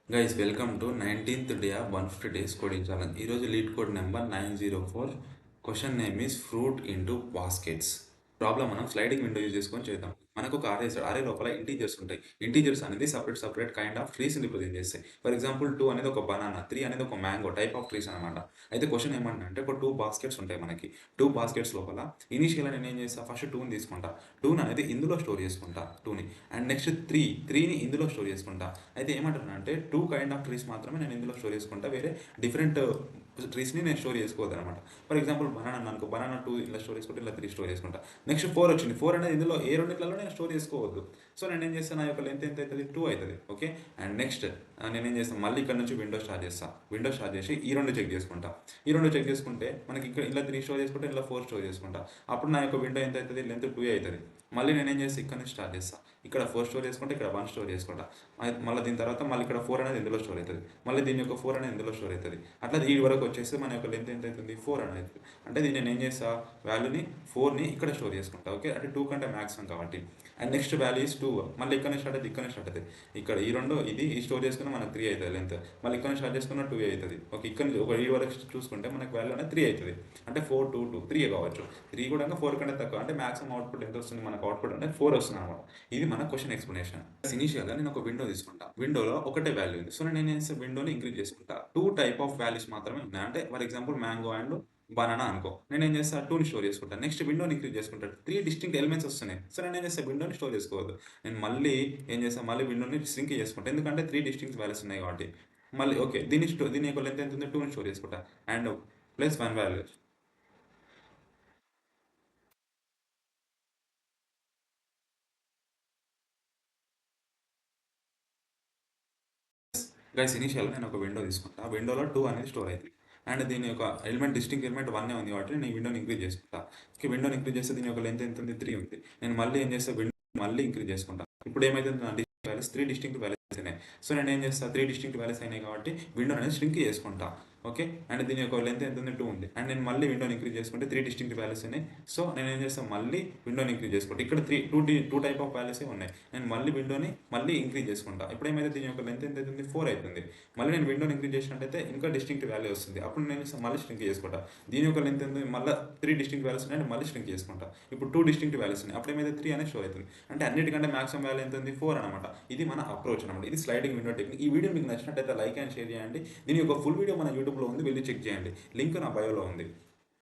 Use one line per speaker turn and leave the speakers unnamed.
Guys, welcome to 19th day of 150 days coding challenge. ఈరోజు lead code number 904. Question name is fruit into baskets. Problem మనం sliding window use చేసుకొని చేద్దాం. మనకు ఒక అరే ఇస్తాడు. అరే లోపల ఇంటీజర్స్ ఉంటాయి. ఇంటీజర్స్ అనేది సపరేట్ కైండ్ ఆఫ్ ట్రీస్ని రిప్రజెంట్ చేస్తాయి. ఫర్ ఎగ్జాంపుల్ 2 అనేది ఒక బనానా, 3 అనేది ఒక మ్యాంగో టైప్ ఆఫ్ ట్రీస్ అనమాట. అయితే క్వశ్చన్ ఏమంటే ఒక 2 బాస్కెట్స్ ఉంటాయి మనకి. 2 బాస్కెట్స్ లోపల ఇనీషియల్గా నేను ఏం చేస్తా, ఫస్ట్ 2ని తీసుకుంటా. 2 అనేది ఇందులో స్టోర్ చేసుకుంటా 2ని. అండ్ నెక్స్ట్ 3ని ఇందులో స్టోర్ చేసుకుంటా. అయితే ఏమంటున్నానంటే 2 కైండ్ ఆఫ్ ట్రీస్ మాత్రమే నేను ఇందులో స్టోర్ చేసుకుంటా. వేరే డిఫరెంట్ ట్రీస్ని నేను స్టోర్ చేసుకోవద్దు అనమాట. ఫర్ ఎగ్జాంపుల్ బనానా అనుకో, బనానా 2 ఇలా స్టోర్ చేసుకుంటే ఇలా 3 స్టోర్ చేసుకుంటా. నెక్స్ట్ 4 వచ్చింది. 4 అనేది ఇందులో ఏ రెండిట్లలో నేను స్టోర్ చేసుకోవద్దు. సో నేను ఏం చేస్తాను, నా యొక్క లెంత్ ఎంత అవుతుంది, 2 అవుతుంది. ఓకే. అండ్ నెక్స్ట్ నేను ఏం చేస్తాను, మళ్ళీ ఇక్కడ నుంచి విండో స్టార్ట్ చేస్తాను. విండో స్టార్ట్ చేసి ఈ రెండు చెక్ చేసుకుంటా. ఈ రెండు చెక్ చేసుకుంటే మనకి ఇక్కడ ఇలా 3 స్టోర్ చేసుకుంటే ఇలా 4 స్టోర్ చేసుకుంటా. అప్పుడు నా యొక్క విండో ఎంత అవుతుంది, లెంత్ 2 అవుతుంది. మళ్ళీ నేను ఏం చేస్తాను, ఇక్కడ నుంచి స్టార్ట్ చేస్తాను. ఇక్కడ 4 స్టోర్ చేసుకుంటే ఇక్కడ 1 స్టోర్ చేసుకుంటా. మళ్ళీ దీని తర్వాత మళ్ళీ ఇక్కడ 4 అనేది ఇందులో స్టోర్ అవుతుంది. మళ్ళీ దీని యొక్క 4 అనేది ఇందులో స్టోర్ అవుతుంది. అట్లా ఈ వరకు వచ్చేసి మన యొక్క లెంత్ ఎంత అవుతుంది, 4 అనేది అవుతుంది. అంటే దీన్ని నేను ఏం చేస్తా, వాల్యూని 4ని ఇక్కడ స్టోర్ చేసుకుంటా. ఓకే. అంటే 2 కంటే మ్యాక్సిమం కాబట్టి. And next value is 2. మళ్ళీ ఇక్కడ నుంచి స్టార్ట్ అవుతుంది, ఇక్కడ నుంచి స్టార్ట్ అవుతుంది. ఇక్కడ ఈ రెండు ఇది స్టోర్ చేసుకుని మనకు 3 అవుతుంది లెంత్. మళ్ళీ ఇక్కడ నుంచి స్టార్ట్ చేసుకున్న 2 అవుతుంది. ఓకే. ఇక్కడ నుంచి ఒక ఈ వరకు చూసుకుంటే మనకు వాల్యూ అనేది 3 అవుతుంది. అంటే 4 2 2 3 కావచ్చు. 3 కూడా 4 కంటే తక్కువ. అంటే మ్యాక్సిమం అవుట్పుట్ ఎంత వస్తుంది, మనకు అవుట్పుట్ అంటే 4 వస్తుంది అనమాట. ఇది మన క్వశ్చన్ ఎక్స్ప్లెనేషన్. ఇనీషియల్గా నేను ఒక విండో తీసుకుంటా. విండోలో ఒకటే వాల్యూ ఉంది. సో నేను ఏం చేస్తే విండోని ఇంక్రీజ్ చేసుకుంటా. 2 టైప్ ఆఫ్ వాల్యూస్ మాత్రమే ఉన్నాయి. అంటే for example mango and banana అనుకో. నేను ఏం చేస్తా, 2ని స్టోర్ చేసుకుంటాను. నెక్స్ట్ విండోని ఇంక్రీజ్ చేసుకుంటాను. 3 డిస్టింక్ట్ ఎలిమెంట్స్ వస్తున్నాయి. సో నేను ఏం చేస్తాను, విండోని స్టోర్ చేసుకోవద్దు. నేను మళ్ళీ ఏం చేస్తాను, మళ్ళీ విండోని సింక్ చేసుకుంటాను. ఎందుకంటే 3 డిస్టింక్ట్ వాల్యూస్ ఉన్నాయి కాబట్టి. మళ్ళీ ఓకే, దీని యొక్క లెంత్ ఎంత ఉంది, 2ని స్టోర్ చేసుకుంటా. And plus 1 value. గైస్, ఇనీషియల్గా నేను ఒక విండో తీసుకుంటా. విండోలో 2 అనేది స్టోర్ అవుతుంది. అండ్ దీని యొక్క ఎలిమెంట్ డిస్టింక్ట్ ఎలిమెంట్ 1 ఉంది కాబట్టి నేను ఈ విండోని ఇంక్రీజ్ చేసుకుంటా. విండోని ఇంక్రీజ్ చేస్తే దీని యొక్క లెంత్ ఎంత ఉంది, 3 ఉంది. నేను మళ్ళీ ఏం చేస్తా, విండో మళ్ళీ ఇంక్రీజ్ చేసుకుంటా. ఇప్పుడు ఏమైతుంది, నా డిస్టింక్ట్ వాల్యూస్ 3 డిస్టింక్ట్ వాల్యూస్ అయినాయి. సో నేను ఏం చేస్తా, 3 డిస్టింక్ట్ వాల్యూస్ అయినాయి కాబట్టి విండో అనేది ష్రింక్ చేసుకుంటా. ఓకే. అండ్ దీని యొక్క లెంత్ ఎంత ఉంది, 2 ఉంది. అండ్ నేను మళ్ళీ విండోని ఇంక్రీజ్ చేసుకుంటే 3 డిస్టింక్ట్ వాల్యూస్ ఉన్నాయి. సో నేను ఏం చేస్తాను, మళ్ళీ విండోని ఇంక్రీజ్ చేసుకుంటా. ఇక్కడ 2 టైప్ ఆఫ్ వాల్యూస్ ఉన్నాయి. నేను మళ్ళీ విండోని మళ్ళీ ఇంక్రీజ్ చేసుకుంటా. ఇప్పుడు ఏమైతే దీని యొక్క లెంత్ ఎంత అవుతుంది, 4 అవుతుంది. మళ్ళీ నేను విండోని ఇంక్రీజ్ చేసినట్టయితే ఇంకా డిస్టింక్ట్ వాల్యూ వస్తుంది. అప్పుడు నేను మళ్ళీ స్ట్రింక్ చేసుకుంటా. దీని యొక్క లెంత్ ఎంత, మళ్ళీ 3 డిస్టింక్ట్ వాల్యూస్ ఉన్నాయి. మళ్ళీ స్ట్రింక్ చేసుకుంటా. ఇప్పుడు 2 డిస్టింక్ట్ వాల్యూస్ ఉన్నాయి. అప్పుడు ఏమైతే 3 అనేది స్టోర్ అవుతుంది. అంటే అన్నిటికంటే మాక్సిమం వాల్యూ ఎంత ఉంది, 4 అనమాట. ఇది మన అప్రోచ్ అనమాట. ఇది స్లైడింగ్ విండో టెక్నిక్. ఈ వీడియో మీకు నచ్చినట్టయితే లైక్ అండ్ షేర్ చేయండి. దీని యొక్క ఫుల్ వీడియో మన యూట్యూబ్లో ఉంది, వెళ్ళి చెక్ చేయండి. లింక్ నా బయోలో ఉంది.